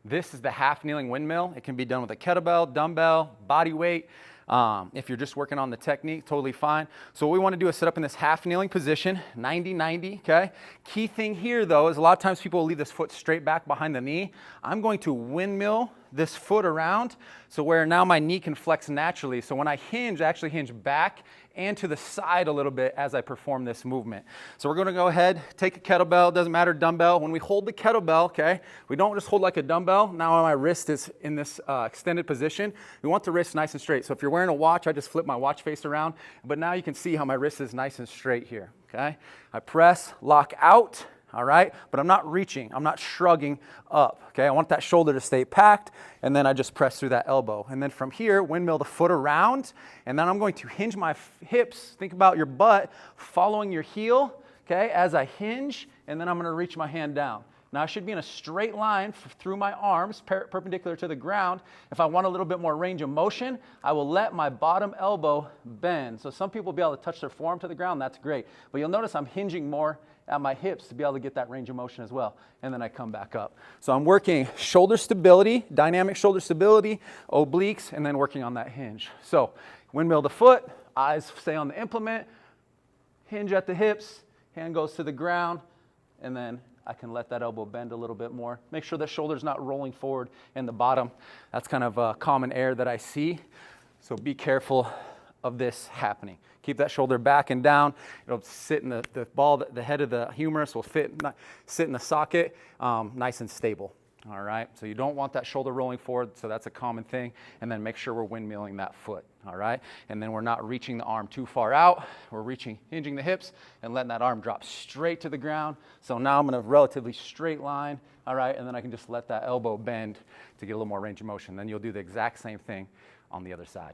This is the half kneeling windmill. It can be done with a kettlebell, dumbbell, body weight. If you're just working on the technique, totally fine. So what we want to do is sit up in this half kneeling position, 90-90, okay? Key thing here though is a lot of times people will leave this foot straight back behind the knee. I'm going to windmill this foot around so where now my knee can flex naturally. So when I hinge, I actually hinge back and to the side a little bit as I perform this movement. So we're going to go ahead, take a kettlebell, doesn't matter, dumbbell. When we hold the kettlebell, okay, we don't just hold like a dumbbell. Now my wrist is in this extended position. We want the wrist nice and straight. So if you're wearing a watch, I just flip my watch face around. But now you can see how my wrist is nice and straight here, okay? I press, lock out. All right, but I'm not reaching, I'm not shrugging up, okay? I want that shoulder to stay packed, and then I just press through that elbow. And then from here, windmill the foot around, and then I'm going to hinge my hips. Think about your butt following your heel, okay, as I hinge, and then I'm gonna reach my hand down. Now I should be in a straight line through my arms, perpendicular to the ground. If I want a little bit more range of motion, I will let my bottom elbow bend. So some people will be able to touch their forearm to the ground, that's great. But you'll notice I'm hinging more at my hips to be able to get that range of motion as well. And then I come back up. So I'm working shoulder stability, dynamic shoulder stability, obliques, and then working on that hinge. So windmill the foot, eyes stay on the implement, hinge at the hips, hand goes to the ground, and then I can let that elbow bend a little bit more. Make sure the shoulder's not rolling forward in the bottom. That's kind of a common error that I see. So be careful of this happening. Keep that shoulder back and down. It'll sit in the ball, the head of the humerus will sit in the socket, nice and stable. All right, so you don't want that shoulder rolling forward, so that's a common thing. And then make sure we're windmilling that foot, all right? And then we're not reaching the arm too far out. We're hinging the hips and letting that arm drop straight to the ground. So now I'm in a relatively straight line, all right? And then I can just let that elbow bend to get a little more range of motion. Then you'll do the exact same thing on the other side.